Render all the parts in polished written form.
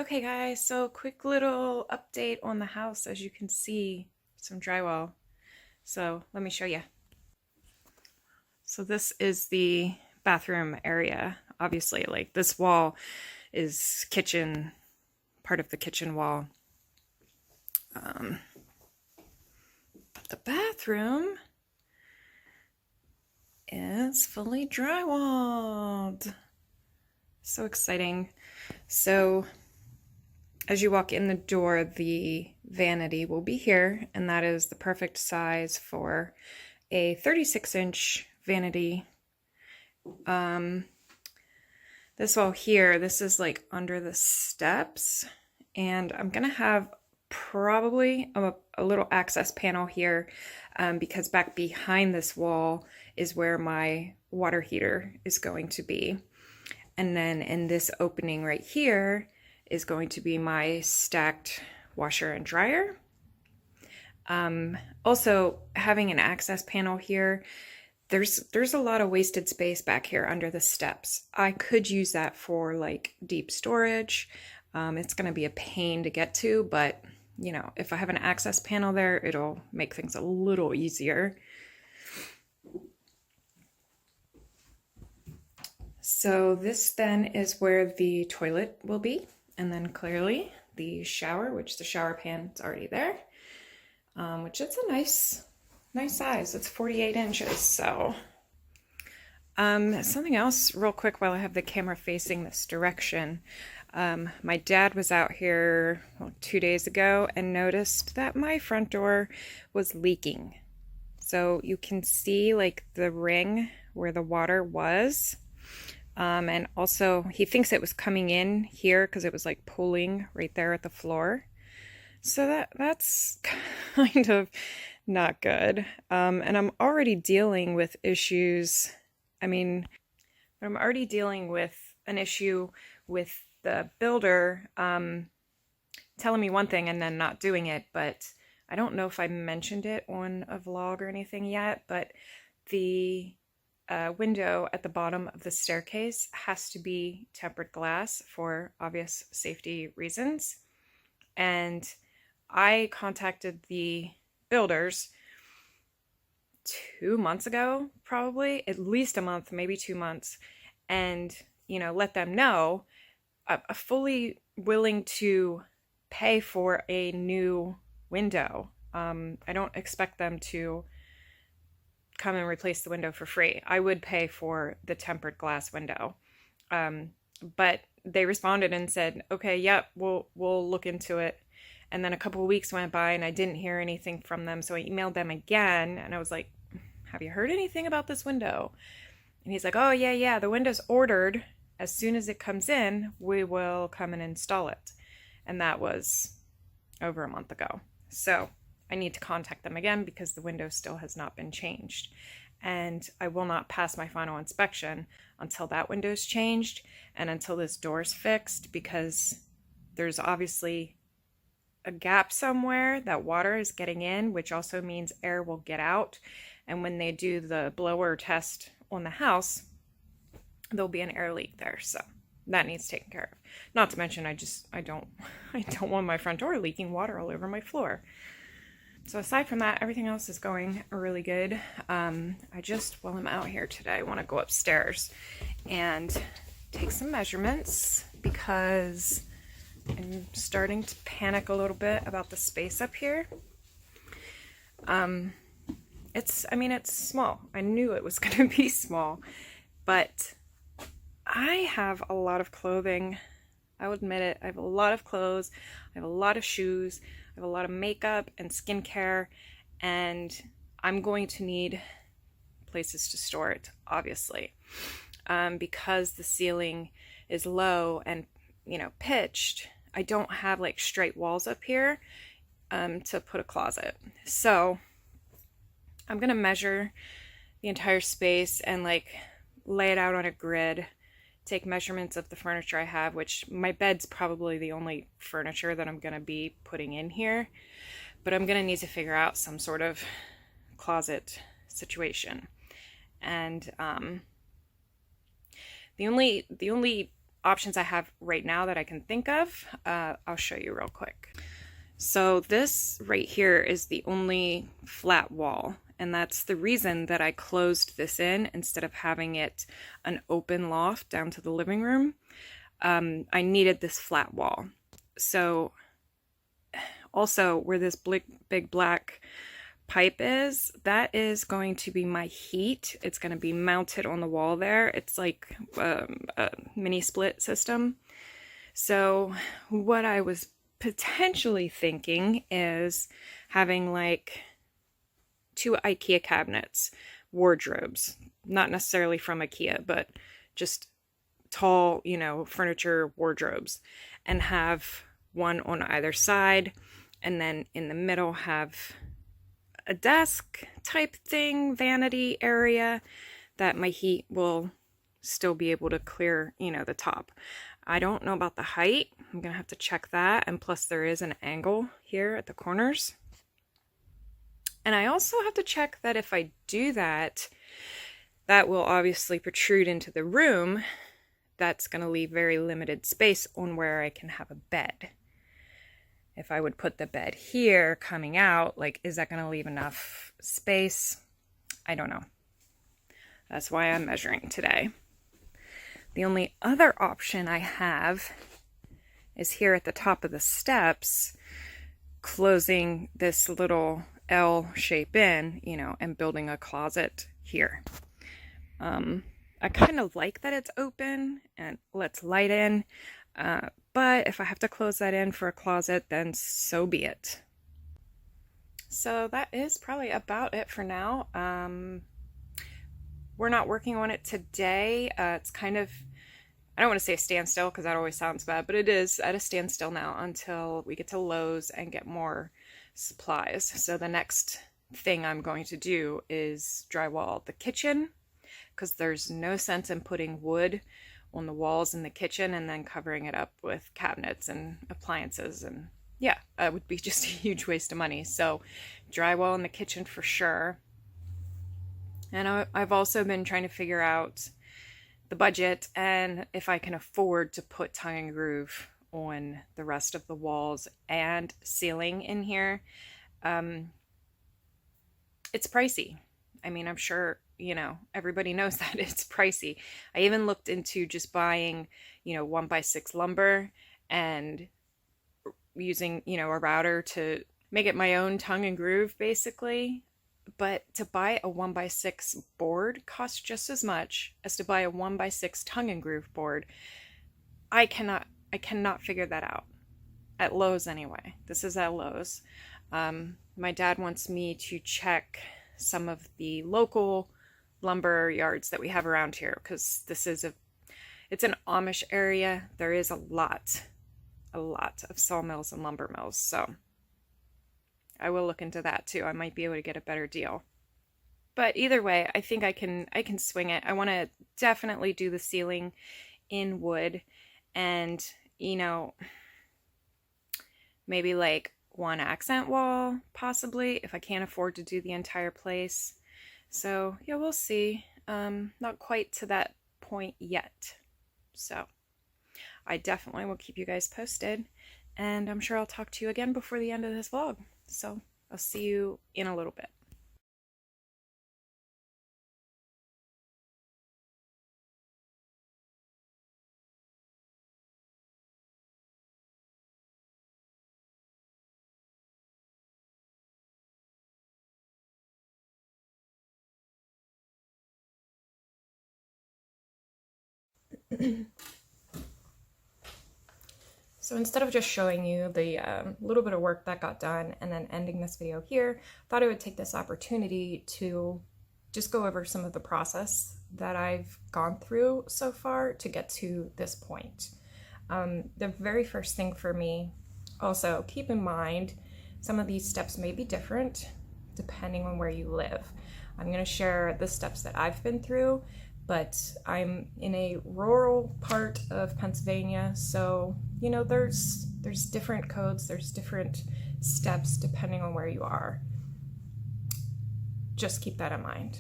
Okay guys, so quick little update on the house. As you can see, some drywall. So let me show you. So this is the bathroom area. Obviously, like this wall is kitchen, part of the kitchen wall. But the bathroom is fully drywalled. So exciting. So as you walk in the door, the vanity will be here, and that is the perfect size for a 36-inch vanity. This wall here, this is like under the steps, and I'm gonna have probably a little access panel here because back behind this wall is where my water heater is going to be. And then in this opening right here is going to be my stacked washer and dryer. Also, having an access panel here, there's a lot of wasted space back here under the steps. I could use that for like deep storage. It's going to be a pain to get to, but you know, if I have an access panel there, it'll make things a little easier. So this then is where the toilet will be, and then clearly the shower, which the shower pan is already there, which it's a nice size. It's 48 inches. So something else real quick while I have the camera facing this direction. My dad was out here 2 days ago and noticed that my front door was leaking. So you can see like the ring where the water was. And also he thinks it was coming in here because it was like pooling right there at the floor. So that's kind of not good. And I'm already dealing with issues. I'm already dealing with an issue with the builder telling me one thing and then not doing it. But I don't know if I mentioned it on a vlog or anything yet, but the window at the bottom of the staircase has to be tempered glass for obvious safety reasons. And I contacted the builders 2 months ago, probably at least a month, maybe 2 months, and let them know I'm fully willing to pay for a new window. I don't expect them to come and replace the window for free. I would pay for the tempered glass window. But they responded and said, okay, yep, we'll look into it. And then a couple of weeks went by and I didn't hear anything from them. So I emailed them again and I was like, have you heard anything about this window? And he's like, oh yeah, the window's ordered. As soon as it comes in, we will come and install it. And that was over a month ago. So I need to contact them again because the window still has not been changed. And I will not pass my final inspection until that window's changed and until this door's fixed, because there's obviously a gap somewhere that water is getting in, which also means air will get out. And when they do the blower test on the house, there'll be an air leak there. So that needs taken care of. Not to mention, I don't want my front door leaking water all over my floor. So aside from that, everything else is going really good. While I'm out here today, I want to go upstairs and take some measurements because I'm starting to panic a little bit about the space up here. It's small. I knew it was going to be small, but I have a lot of clothing. I'll admit it. I have a lot of clothes. I have a lot of shoes. I have a lot of makeup and skincare, and I'm going to need places to store it, obviously, because the ceiling is low and pitched. I don't have like straight walls up here to put a closet. So I'm gonna measure the entire space and like lay it out on a grid, take measurements of the furniture I have, which my bed's probably the only furniture that I'm going to be putting in here, but I'm going to need to figure out some sort of closet situation. And the only options I have right now that I can think of, I'll show you real quick. So this right here is the only flat wall, and that's the reason that I closed this in instead of having it an open loft down to the living room. I needed this flat wall. So also where this big black pipe is, that is going to be my heat. It's going to be mounted on the wall there. It's like a mini split system. So what I was potentially thinking is having like 2 IKEA cabinets, wardrobes, not necessarily from IKEA, but just tall, you know, furniture wardrobes, and have one on either side, and then in the middle have a desk type thing, vanity area that my heat will still be able to clear, you know, the top. I don't know about the height. I'm gonna have to check that, and plus there is an angle here at the corners. And I also have to check that if I do that, that will obviously protrude into the room. That's gonna leave very limited space on where I can have a bed. If I would put the bed here coming out, like, is that going to leave enough space? I don't know. That's why I'm measuring today. The only other option I have is here at the top of the steps, closing this little L shape in, you know, and building a closet here. I kind of like that it's open and lets light in. But if I have to close that in for a closet, then so be it. So that is probably about it for now. We're not working on it today. It's kind of, I don't want to say a standstill because that always sounds bad, but it is at a standstill now until we get to Lowe's and get more supplies. So the next thing I'm going to do is drywall the kitchen, because there's no sense in putting wood on the walls in the kitchen and then covering it up with cabinets and appliances, and yeah, that would be just a huge waste of money. So drywall in the kitchen for sure. And I've also been trying to figure out the budget and if I can afford to put tongue and groove on the rest of the walls and ceiling in here. It's pricey. I mean, I'm sure, you know, everybody knows that it's pricey. I even looked into just buying, you know, 1x6 lumber and using, you know, a router to make it my own tongue and groove basically. But to buy a 1x6 board costs just as much as to buy a 1x6 tongue and groove board. I cannot figure that out. At Lowe's anyway. This is at Lowe's. My dad wants me to check some of the local lumber yards that we have around here, because it's an Amish area. There is a lot of sawmills and lumber mills, so I will look into that too. I might be able to get a better deal. But either way, I think I can swing it. I want to definitely do the ceiling in wood, and you know, maybe like one accent wall possibly if I can't afford to do the entire place. So yeah, we'll see. Not quite to that point yet. So I definitely will keep you guys posted, and I'm sure I'll talk to you again before the end of this vlog. So I'll see you in a little bit. So instead of just showing you the little bit of work that got done and then ending this video here, I thought I would take this opportunity to just go over some of the process that I've gone through so far to get to this point. The very first thing for me, also keep in mind, some of these steps may be different depending on where you live. I'm going to share the steps that I've been through, but I'm in a rural part of Pennsylvania, so you know, there's different codes, there's different steps depending on where you are. Just keep that in mind.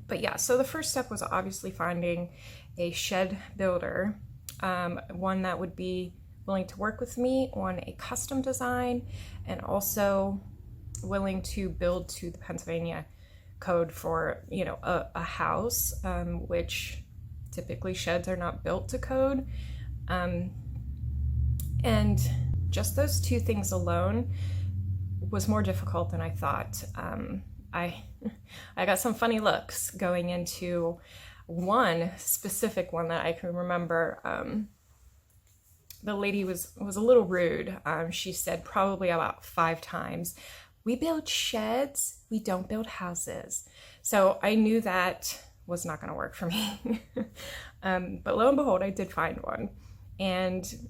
But yeah, so the first step was obviously finding a shed builder. one that would be willing to work with me on a custom design, and also willing to build to the Pennsylvania code for, you know, a house, which typically sheds are not built to code. And just those two things alone was more difficult than I thought. I got some funny looks going into one specific one that I can remember. The lady was a little rude. She said probably about 5 times, "We build sheds, we don't build houses." So I knew that was not going to work for me. But lo and behold, I did find one. And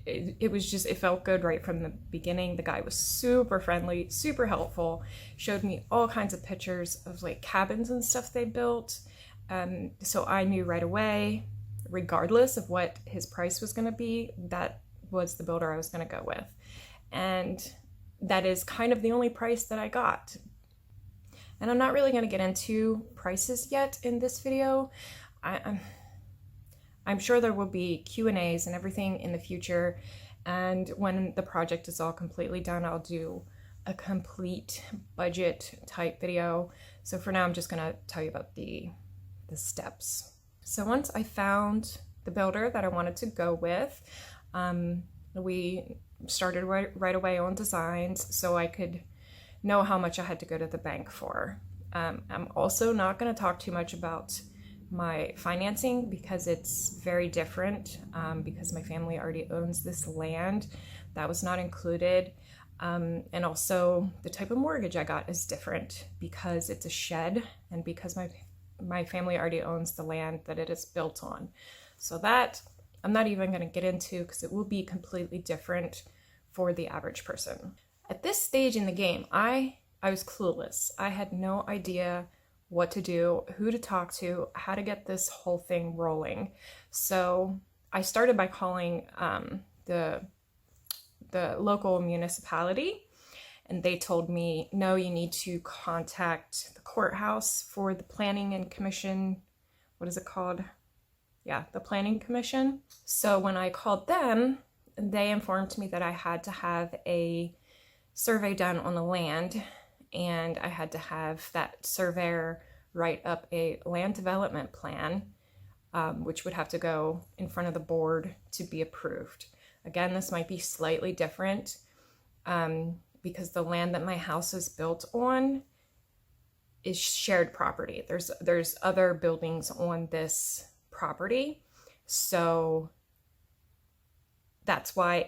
it was just, it felt good right from the beginning. The guy was super friendly, super helpful, showed me all kinds of pictures of like cabins and stuff they built. So I knew right away, regardless of what his price was going to be, that was the builder I was going to go with. And that is kind of the only price that I got. And I'm not really going to get into prices yet in this video. I'm sure there will be Q&As and everything in the future. And when the project is all completely done, I'll do a complete budget type video. So for now, I'm just going to tell you about the steps. So once I found the builder that I wanted to go with, we started right away on designs so I could know how much I had to go to the bank for. I'm also not going to talk too much about my financing because it's very different, because my family already owns this land. That was not included. And also the type of mortgage I got is different because it's a shed and because my family already owns the land that it is built on. So that I'm not even going to get into because it will be completely different for the average person. At this stage in the game, I was clueless. I had no idea what to do, who to talk to, how to get this whole thing rolling. So I started by calling the local municipality, and they told me, no, you need to contact the courthouse for the planning and commission. What is it called? Yeah, the planning commission. So when I called them, they informed me that I had to have a survey done on the land, and I had to have that surveyor write up a land development plan, which would have to go in front of the board to be approved. Again, this might be slightly different because the land that my house is built on is shared property. There's other buildings on this property, so that's why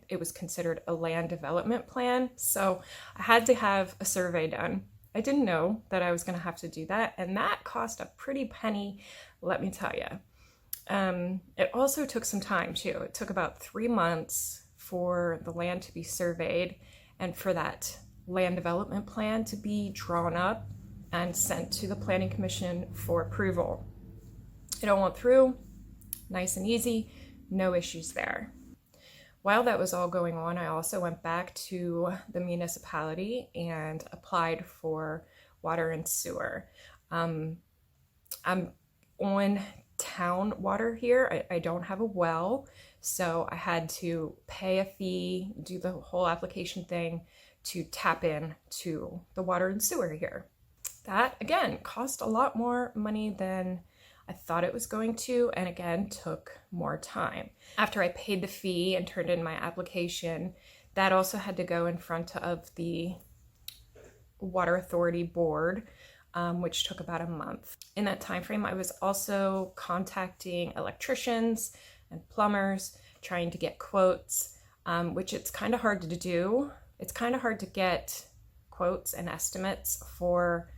it was considered a land development plan. So I had to have a survey done. I didn't know that I was going to have to do that, and that cost a pretty penny, let me tell you. It also took some time too. It took about 3 months for the land to be surveyed and for that land development plan to be drawn up and sent to the Planning Commission for approval. It all went through, nice and easy, no issues there. While that was all going on, I also went back to the municipality and applied for water and sewer. I'm on town water here. I don't have a well, so I had to pay a fee, do the whole application thing to tap in to the water and sewer here. That, again, cost a lot more money than I thought it was going to, and again, took more time. After I paid the fee and turned in my application, that also had to go in front of the Water Authority Board, which took about a month. In that time frame, I was also contacting electricians and plumbers, trying to get quotes, which it's kind of hard to do. It's kind of hard to get quotes and estimates for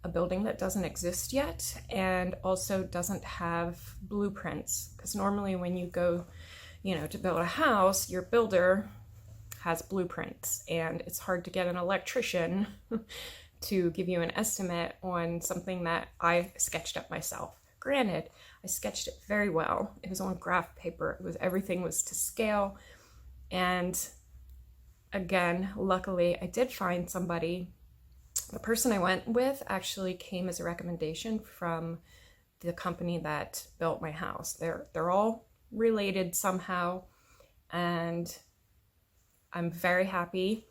a building that doesn't exist yet and also doesn't have blueprints, because normally when you go, to build a house, your builder has blueprints, and it's hard to get an electrician to give you an estimate on something that I sketched up myself. Granted, I sketched it very well. It was on graph paper. Everything was to scale, and again, luckily I did find somebody. The person I went with actually came as a recommendation from the company that built my house. They're all related somehow, and I'm very happy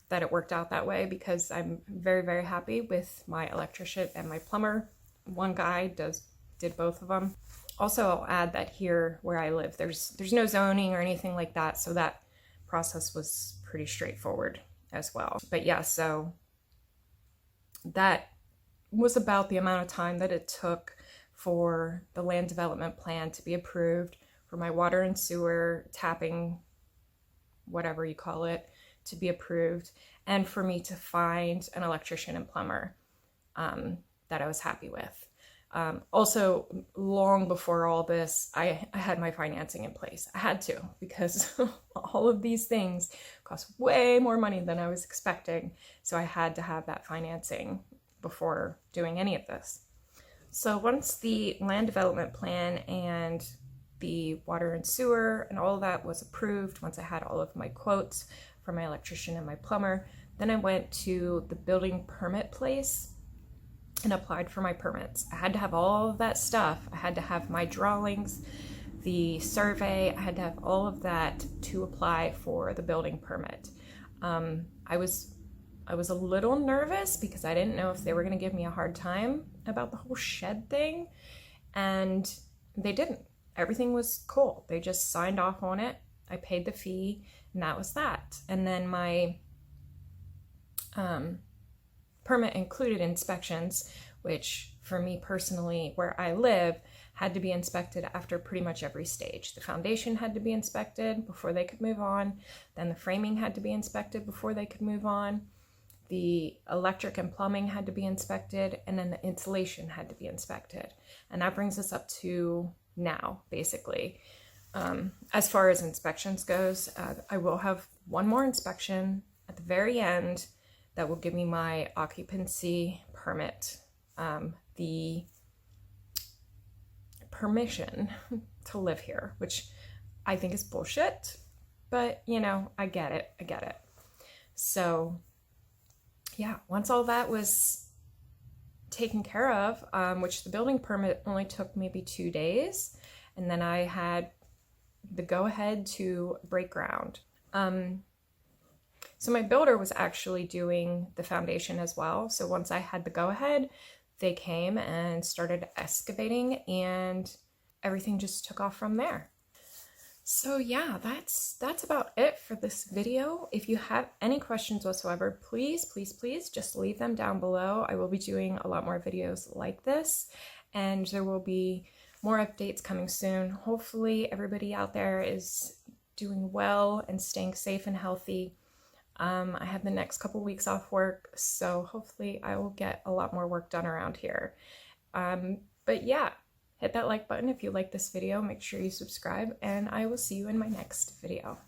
that it worked out that way because I'm very, very happy with my electrician and my plumber. One guy did both of them. Also, I'll add that here where I live, there's no zoning or anything like that, so that process was pretty straightforward as well. But yeah, so that was about the amount of time that it took for the land development plan to be approved, for my water and sewer tapping, whatever you call it, to be approved, and for me to find an electrician and plumber that I was happy with. Also, long before all this, I had my financing in place. I had to, because all of these things cost way more money than I was expecting. So I had to have that financing before doing any of this. So once the land development plan and the water and sewer and all of that was approved, once I had all of my quotes from my electrician and my plumber, then I went to the building permit place and applied for my permits. I had to have all of that stuff. I had to have my drawings, the survey, I had to have all of that to apply for the building permit. I was a little nervous because I didn't know if they were going to give me a hard time about the whole shed thing, and they didn't. Everything was cool. They just signed off on it. I paid the fee, and that was that. And then my permit included inspections, which for me personally, where I live, had to be inspected after pretty much every stage. The foundation had to be inspected before they could move on. Then the framing had to be inspected before they could move on. The electric and plumbing had to be inspected, and then the insulation had to be inspected. And that brings us up to now, basically. As far as inspections goes, I will have one more inspection at the very end that will give me my occupancy permit, the permission to live here, which I think is bullshit, but you know, I get it. So yeah, once all that was taken care of, which the building permit only took maybe 2 days, and then I had the go-ahead to break ground. So my builder was actually doing the foundation as well. So once I had the go-ahead, they came and started excavating, and everything just took off from there. So yeah, that's about it for this video. If you have any questions whatsoever, please just leave them down below. I will be doing a lot more videos like this, and there will be more updates coming soon. Hopefully everybody out there is doing well and staying safe and healthy. I have the next couple weeks off work, so hopefully I will get a lot more work done around here. But yeah, hit that like button if you like this video. Make sure you subscribe, and I will see you in my next video.